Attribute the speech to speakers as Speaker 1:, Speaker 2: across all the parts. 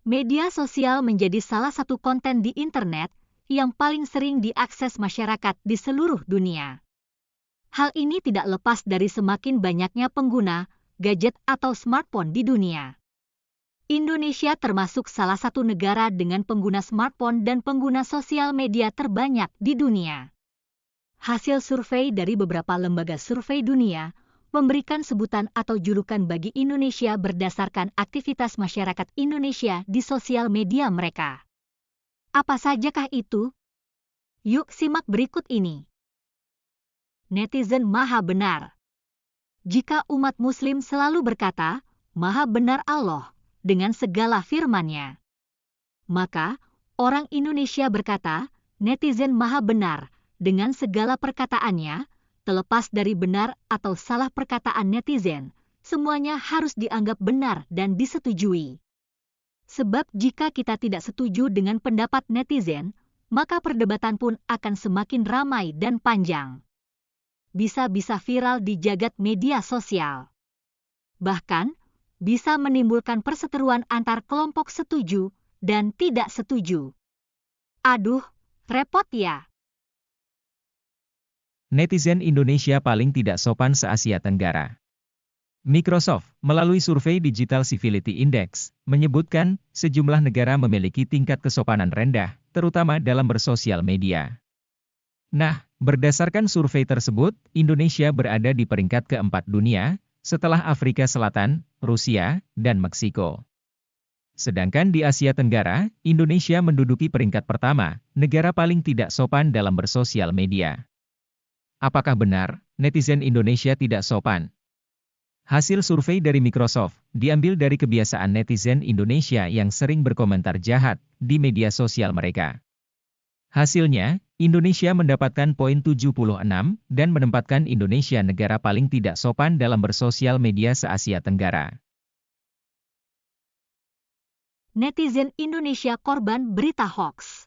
Speaker 1: Media sosial menjadi salah satu konten di internet yang paling sering diakses masyarakat di seluruh dunia. Hal ini tidak lepas dari semakin banyaknya pengguna gadget atau smartphone di dunia. Indonesia termasuk salah satu negara dengan pengguna smartphone dan pengguna sosial media terbanyak di dunia. Hasil survei dari beberapa lembaga survei dunia memberikan sebutan atau julukan bagi Indonesia berdasarkan aktivitas masyarakat Indonesia di sosial media mereka. Apa sajakah itu? Yuk simak berikut ini. Netizen maha benar. Jika umat muslim selalu berkata, maha benar Allah, dengan segala firman-Nya, maka orang Indonesia berkata, netizen maha benar, dengan segala perkataannya, terlepas dari benar atau salah perkataan netizen, semuanya harus dianggap benar dan disetujui. Sebab jika kita tidak setuju dengan pendapat netizen, maka perdebatan pun akan semakin ramai dan panjang. Bisa-bisa viral di jagat media sosial. Bahkan, bisa menimbulkan perseteruan antar kelompok setuju dan tidak setuju. Aduh, repot ya.
Speaker 2: Netizen Indonesia paling tidak sopan se-Asia Tenggara. Microsoft, melalui survei Digital Civility Index, menyebutkan sejumlah negara memiliki tingkat kesopanan rendah, terutama dalam bersosial media. Nah, berdasarkan survei tersebut, Indonesia berada di peringkat keempat dunia, setelah Afrika Selatan, Rusia, dan Meksiko. Sedangkan di Asia Tenggara, Indonesia menduduki peringkat pertama, negara paling tidak sopan dalam bersosial media. Apakah benar, netizen Indonesia tidak sopan? Hasil survei dari Microsoft, diambil dari kebiasaan netizen Indonesia yang sering berkomentar jahat di media sosial mereka. Hasilnya, Indonesia mendapatkan poin 76 dan menempatkan Indonesia negara paling tidak sopan dalam bersosial media se-Asia Tenggara.
Speaker 1: Netizen Indonesia korban berita hoax.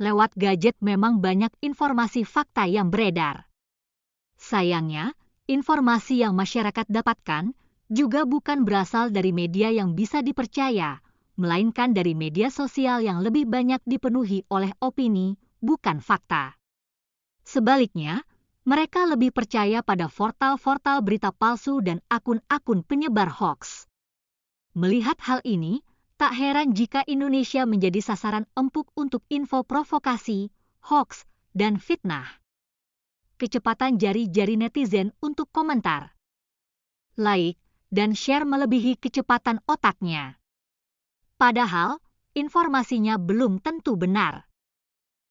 Speaker 1: Lewat gadget memang banyak informasi fakta yang beredar. Sayangnya, informasi yang masyarakat dapatkan juga bukan berasal dari media yang bisa dipercaya, melainkan dari media sosial yang lebih banyak dipenuhi oleh opini, bukan fakta. Sebaliknya, mereka lebih percaya pada portal-portal berita palsu dan akun-akun penyebar hoax. Melihat hal ini, tak heran jika Indonesia menjadi sasaran empuk untuk info provokasi, hoax, dan fitnah. Kecepatan jari-jari netizen untuk komentar, like, dan share melebihi kecepatan otaknya. Padahal, informasinya belum tentu benar.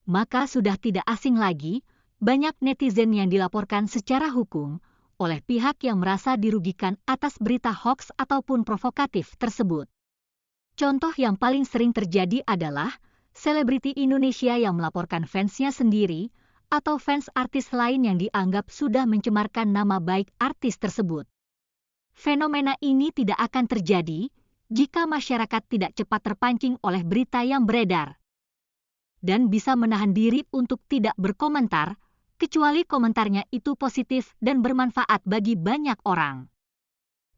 Speaker 1: Maka sudah tidak asing lagi, banyak netizen yang dilaporkan secara hukum oleh pihak yang merasa dirugikan atas berita hoax ataupun provokatif tersebut. Contoh yang paling sering terjadi adalah selebriti Indonesia yang melaporkan fansnya sendiri atau fans artis lain yang dianggap sudah mencemarkan nama baik artis tersebut. Fenomena ini tidak akan terjadi jika masyarakat tidak cepat terpancing oleh berita yang beredar dan bisa menahan diri untuk tidak berkomentar, kecuali komentarnya itu positif dan bermanfaat bagi banyak orang.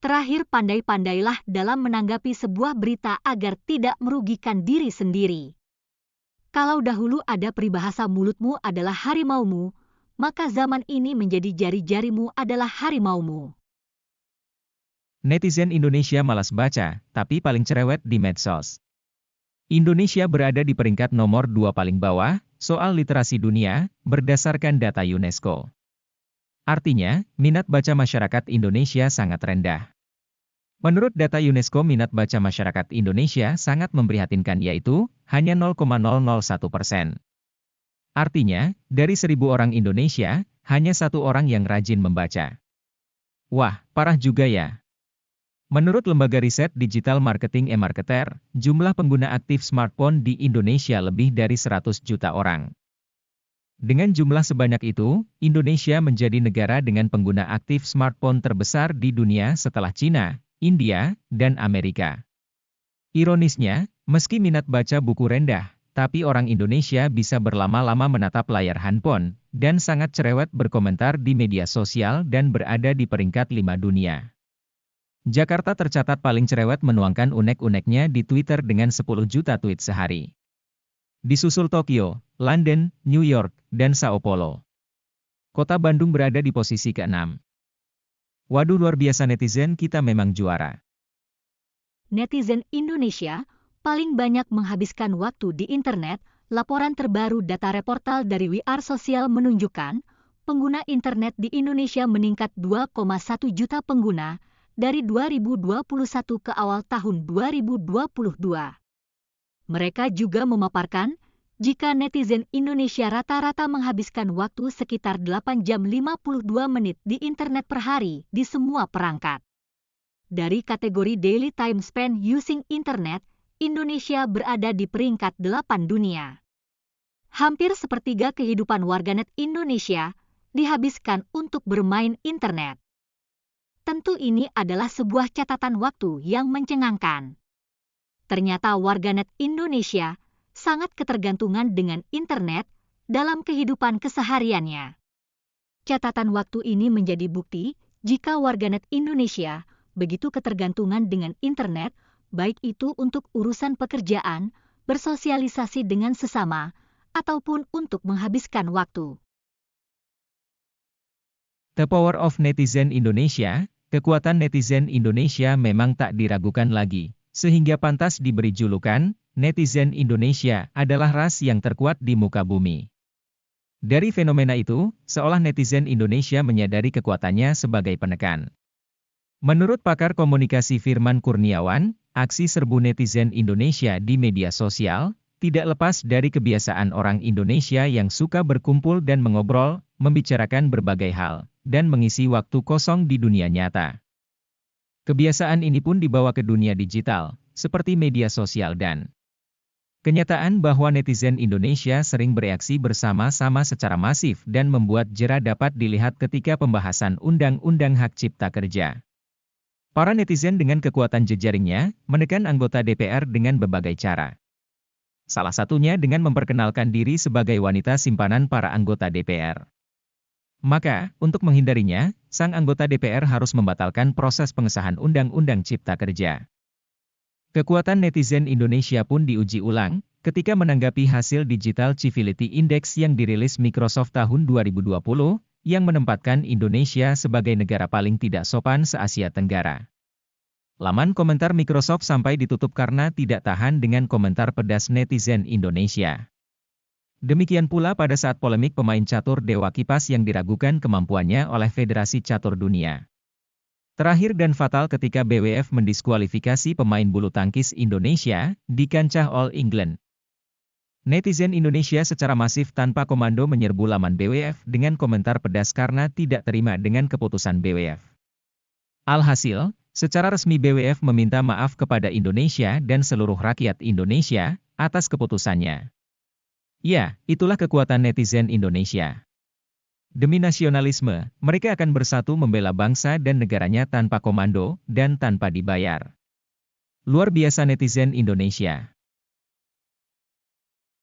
Speaker 1: Terakhir, pandai-pandailah dalam menanggapi sebuah berita agar tidak merugikan diri sendiri. Kalau dahulu ada peribahasa mulutmu adalah harimaumu, maka zaman ini menjadi jari-jarimu adalah harimaumu.
Speaker 2: Netizen Indonesia malas baca, tapi paling cerewet di medsos. Indonesia berada di peringkat nomor 2 paling bawah, soal literasi dunia, berdasarkan data UNESCO. Artinya, minat baca masyarakat Indonesia sangat rendah. Menurut data UNESCO, minat baca masyarakat Indonesia sangat memprihatinkan, yaitu hanya 0,001%. Artinya, dari 1.000 orang Indonesia, hanya 1 orang yang rajin membaca. Wah, parah juga ya. Menurut lembaga riset digital marketing eMarketer, jumlah pengguna aktif smartphone di Indonesia lebih dari 100 juta orang. Dengan jumlah sebanyak itu, Indonesia menjadi negara dengan pengguna aktif smartphone terbesar di dunia setelah Cina, India, dan Amerika. Ironisnya, meski minat baca buku rendah, tapi orang Indonesia bisa berlama-lama menatap layar handphone, dan sangat cerewet berkomentar di media sosial dan berada di peringkat 5 dunia. Jakarta tercatat paling cerewet menuangkan unek-uneknya di Twitter dengan 10 juta tweet sehari. Disusul Tokyo, London, New York, dan Sao Paulo. Kota Bandung berada di posisi ke-6. Waduh, luar biasa, netizen kita memang juara.
Speaker 1: Netizen Indonesia paling banyak menghabiskan waktu di internet. Laporan terbaru data reportal dari We Are Social menunjukkan, pengguna internet di Indonesia meningkat 2,1 juta pengguna dari 2021 ke awal tahun 2022. Mereka juga memaparkan, jika netizen Indonesia rata-rata menghabiskan waktu sekitar 8 jam 52 menit di internet per hari di semua perangkat. Dari kategori Daily Time Spent Using Internet, Indonesia berada di peringkat 8 dunia. Hampir sepertiga kehidupan warganet Indonesia dihabiskan untuk bermain internet. Tentu ini adalah sebuah catatan waktu yang mencengangkan. Ternyata warganet Indonesia sangat ketergantungan dengan internet dalam kehidupan kesehariannya. Catatan waktu ini menjadi bukti jika warganet Indonesia begitu ketergantungan dengan internet, baik itu untuk urusan pekerjaan, bersosialisasi dengan sesama, ataupun untuk menghabiskan waktu.
Speaker 2: The power of netizen Indonesia, kekuatan netizen Indonesia memang tak diragukan lagi, sehingga pantas diberi julukan, netizen Indonesia adalah ras yang terkuat di muka bumi. Dari fenomena itu, seolah netizen Indonesia menyadari kekuatannya sebagai penekan. Menurut pakar komunikasi Firman Kurniawan, aksi serbu netizen Indonesia di media sosial tidak lepas dari kebiasaan orang Indonesia yang suka berkumpul dan mengobrol, membicarakan berbagai hal, dan mengisi waktu kosong di dunia nyata. Kebiasaan ini pun dibawa ke dunia digital, seperti media sosial dan kenyataan bahwa netizen Indonesia sering bereaksi bersama-sama secara masif dan membuat jera dapat dilihat ketika pembahasan Undang-Undang Hak Cipta Kerja. Para netizen dengan kekuatan jejaringnya menekan anggota DPR dengan berbagai cara. Salah satunya dengan memperkenalkan diri sebagai wanita simpanan para anggota DPR. Maka, untuk menghindarinya, sang anggota DPR harus membatalkan proses pengesahan Undang-Undang Cipta Kerja. Kekuatan netizen Indonesia pun diuji ulang, ketika menanggapi hasil Digital Civility Index yang dirilis Microsoft tahun 2020, yang menempatkan Indonesia sebagai negara paling tidak sopan se-Asia Tenggara. Laman komentar Microsoft sampai ditutup karena tidak tahan dengan komentar pedas netizen Indonesia. Demikian pula pada saat polemik pemain catur Dewa Kipas yang diragukan kemampuannya oleh Federasi Catur Dunia. Terakhir dan fatal ketika BWF mendiskualifikasi pemain bulu tangkis Indonesia di kancah All England. Netizen Indonesia secara masif tanpa komando menyerbu laman BWF dengan komentar pedas karena tidak terima dengan keputusan BWF. Alhasil, secara resmi BWF meminta maaf kepada Indonesia dan seluruh rakyat Indonesia atas keputusannya. Ya, itulah kekuatan netizen Indonesia. Demi nasionalisme, mereka akan bersatu membela bangsa dan negaranya tanpa komando dan tanpa dibayar. Luar biasa netizen Indonesia.